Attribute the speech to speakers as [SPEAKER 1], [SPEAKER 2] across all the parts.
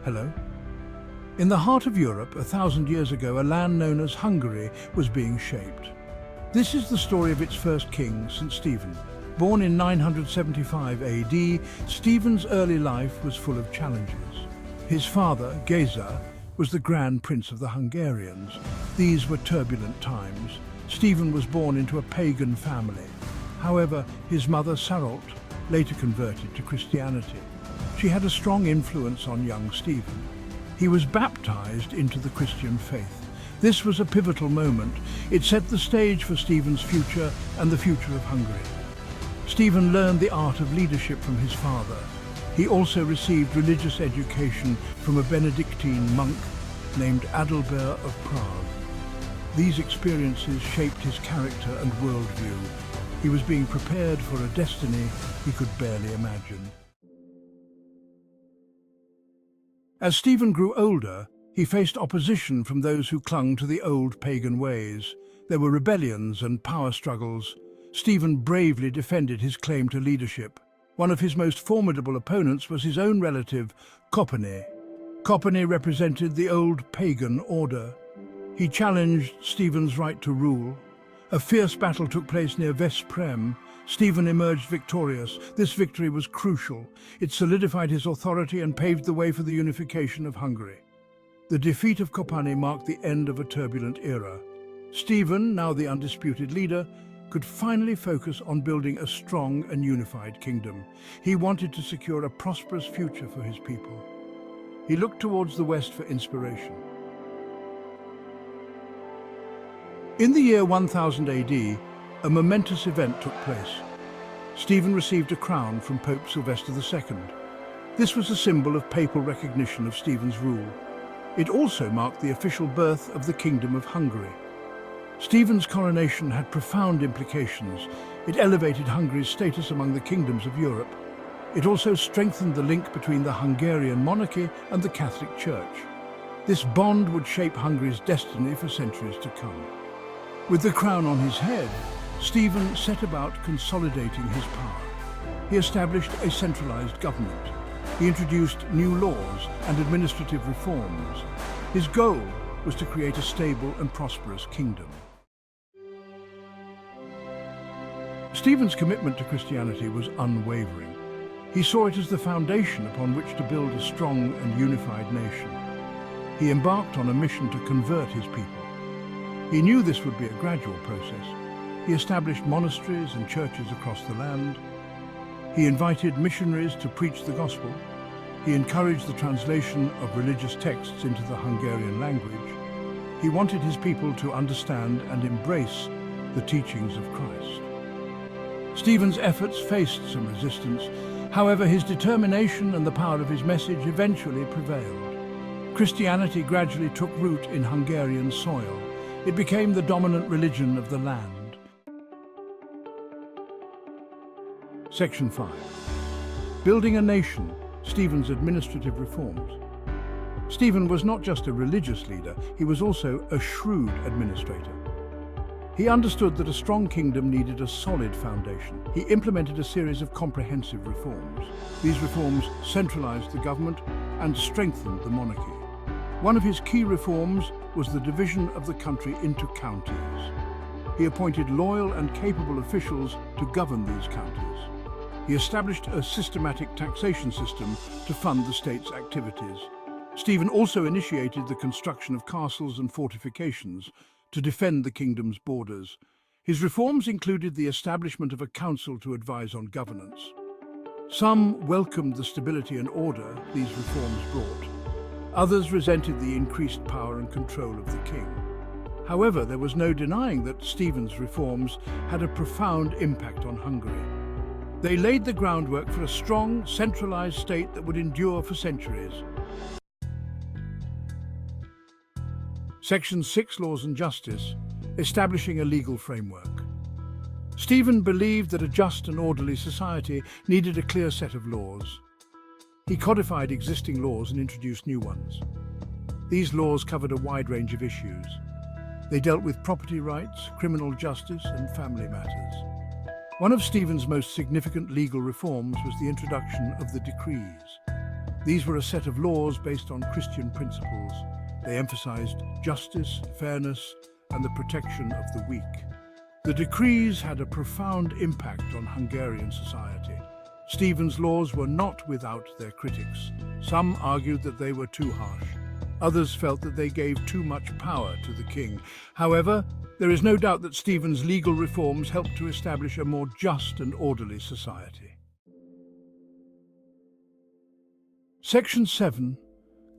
[SPEAKER 1] Hello? In the heart of Europe, 1,000 years ago, a land known as Hungary was being shaped. This is the story of its first king, St. Stephen. Born in 975 AD, Stephen's early life was full of challenges. His father, Géza, was the Grand Prince of the Hungarians. These were turbulent times. Stephen was born into a pagan family. However, his mother, Sarolt, later converted to Christianity. She had a strong influence on young Stephen. He was baptized into the Christian faith. This was a pivotal moment. It set the stage for Stephen's future and the future of Hungary. Stephen learned the art of leadership from his father. He also received religious education from a Benedictine monk named Adalbert of Prague. These experiences shaped his character and worldview. He was being prepared for a destiny he could barely imagine. As Stephen grew older, he faced opposition from those who clung to the old pagan ways. There were rebellions and power struggles. Stephen bravely defended his claim to leadership. One of his most formidable opponents was his own relative, Copani. Copani represented the old pagan order. He challenged Stephen's right to rule. A fierce battle took place near Veszprém. Stephen emerged victorious. This victory was crucial. It solidified his authority and paved the way for the unification of Hungary. The defeat of Copani marked the end of a turbulent era. Stephen, now the undisputed leader, could finally focus on building a strong and unified kingdom. He wanted to secure a prosperous future for his people. He looked towards the west for inspiration. In the year 1000 AD, a momentous event took place. Stephen received a crown from Pope Sylvester II. This was a symbol of papal recognition of Stephen's rule. It also marked the official birth of the Kingdom of Hungary. Stephen's coronation had profound implications. It elevated Hungary's status among the kingdoms of Europe. It also strengthened the link between the Hungarian monarchy and the Catholic Church. This bond would shape Hungary's destiny for centuries to come. With the crown on his head, Stephen set about consolidating his power. He established a centralized government. He introduced new laws and administrative reforms. His goal was to create a stable and prosperous kingdom. Stephen's commitment to Christianity was unwavering. He saw it as the foundation upon which to build a strong and unified nation. He embarked on a mission to convert his people. He knew this would be a gradual process. He established monasteries and churches across the land. He invited missionaries to preach the gospel. He encouraged the translation of religious texts into the Hungarian language. He wanted his people to understand and embrace the teachings of Christ. Stephen's efforts faced some resistance. However, his determination and the power of his message eventually prevailed. Christianity gradually took root in Hungarian soil. It became the dominant religion of the land. Section 5. Building a nation, Stephen's administrative reforms. Stephen was not just a religious leader, he was also a shrewd administrator. He understood that a strong kingdom needed a solid foundation. He implemented a series of comprehensive reforms. These reforms centralized the government and strengthened the monarchy. One of his key reforms was the division of the country into counties. He appointed loyal and capable officials to govern these counties. He established a systematic taxation system to fund the state's activities. Stephen also initiated the construction of castles and fortifications to defend the kingdom's borders. His reforms included the establishment of a council to advise on governance. Some welcomed the stability and order these reforms brought. Others resented the increased power and control of the king. However, there was no denying that Stephen's reforms had a profound impact on Hungary. They laid the groundwork for a strong, centralized state that would endure for centuries. Section 6, Laws and Justice, establishing a legal framework. Stephen believed that a just and orderly society needed a clear set of laws. He codified existing laws and introduced new ones. These laws covered a wide range of issues. They dealt with property rights, criminal justice, and family matters. One of Stephen's most significant legal reforms was the introduction of the decrees. These were a set of laws based on Christian principles. They emphasized justice, fairness, and the protection of the weak. The decrees had a profound impact on Hungarian society. Stephen's laws were not without their critics. Some argued that they were too harsh. Others felt that they gave too much power to the king. However, there is no doubt that Stephen's legal reforms helped to establish a more just and orderly society. Section 7.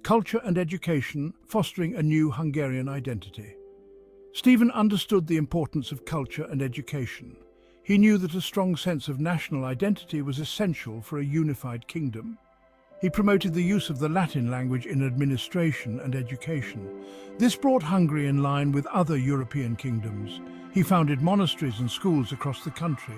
[SPEAKER 1] Culture and Education, Fostering a New Hungarian Identity. Stephen understood the importance of culture and education. He knew that a strong sense of national identity was essential for a unified kingdom. He promoted the use of the Latin language in administration and education. This brought Hungary in line with other European kingdoms. He founded monasteries and schools across the country.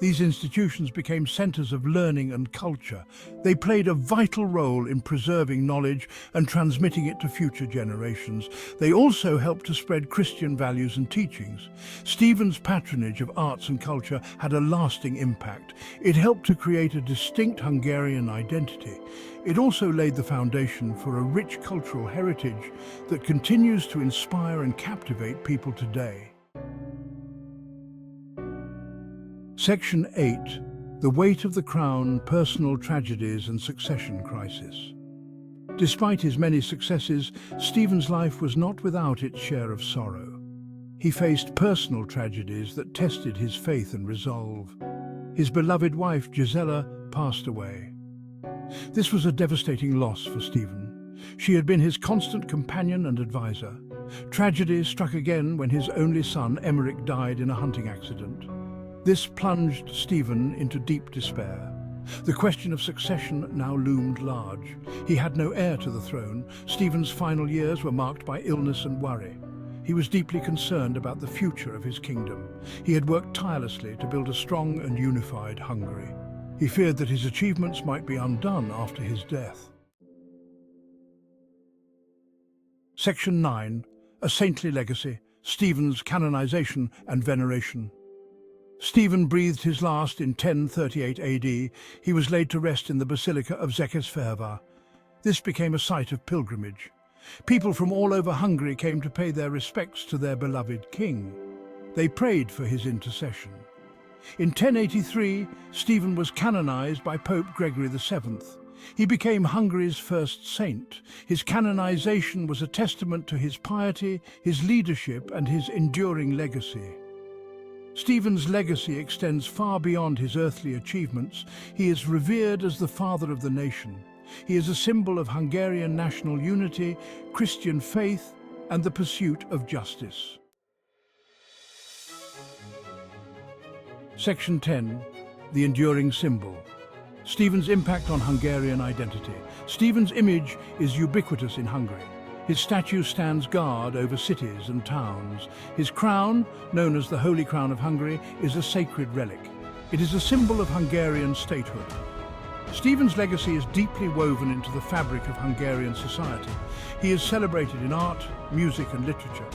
[SPEAKER 1] These institutions became centers of learning and culture. They played a vital role in preserving knowledge and transmitting it to future generations. They also helped to spread Christian values and teachings. Stephen's patronage of arts and culture had a lasting impact. It helped to create a distinct Hungarian identity. It also laid the foundation for a rich cultural heritage that continues to inspire and captivate people today. Section 8. The Weight of the Crown, Personal Tragedies and Succession Crisis. Despite his many successes, Stephen's life was not without its share of sorrow. He faced personal tragedies that tested his faith and resolve. His beloved wife, Gisela, passed away. This was a devastating loss for Stephen. She had been his constant companion and advisor. Tragedy struck again when his only son, Emmerich, died in a hunting accident. This plunged Stephen into deep despair. The question of succession now loomed large. He had no heir to the throne. Stephen's final years were marked by illness and worry. He was deeply concerned about the future of his kingdom. He had worked tirelessly to build a strong and unified Hungary. He feared that his achievements might be undone after his death. Section 9. A Saintly Legacy, Stephen's Canonization and Veneration. Stephen breathed his last in 1038 AD. He was laid to rest in the Basilica of Székesfehérvár. This became a site of pilgrimage. People from all over Hungary came to pay their respects to their beloved king. They prayed for his intercession. In 1083, Stephen was canonized by Pope Gregory VII. He became Hungary's first saint. His canonization was a testament to his piety, his leadership, and his enduring legacy. Stephen's legacy extends far beyond his earthly achievements. He is revered as the father of the nation. He is a symbol of Hungarian national unity, Christian faith, and the pursuit of justice. Section 10. The Enduring Symbol. Stephen's impact on Hungarian identity. Stephen's image is ubiquitous in Hungary. His statue stands guard over cities and towns. His crown, known as the Holy Crown of Hungary, is a sacred relic. It is a symbol of Hungarian statehood. Stephen's legacy is deeply woven into the fabric of Hungarian society. He is celebrated in art, music, and literature.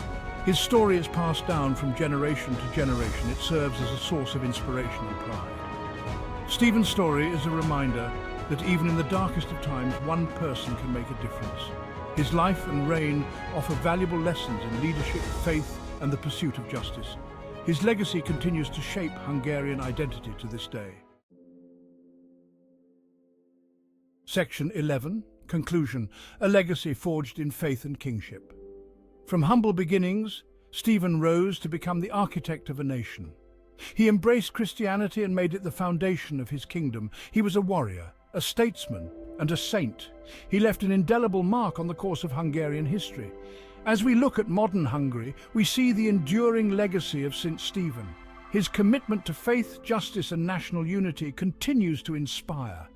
[SPEAKER 1] His story is passed down from generation to generation. It serves as a source of inspiration and pride. Stephen's story is a reminder that even in the darkest of times, one person can make a difference. His life and reign offer valuable lessons in leadership, faith, and the pursuit of justice. His legacy continues to shape Hungarian identity to this day. Section 11. Conclusion. A legacy forged in faith and kingship. From humble beginnings, Stephen rose to become the architect of a nation. He embraced Christianity and made it the foundation of his kingdom. He was a warrior, a statesman, and a saint. He left an indelible mark on the course of Hungarian history. As we look at modern Hungary, we see the enduring legacy of St. Stephen. His commitment to faith, justice, and national unity continues to inspire.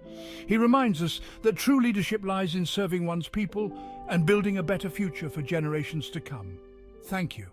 [SPEAKER 1] He reminds us that true leadership lies in serving one's people and building a better future for generations to come. Thank you.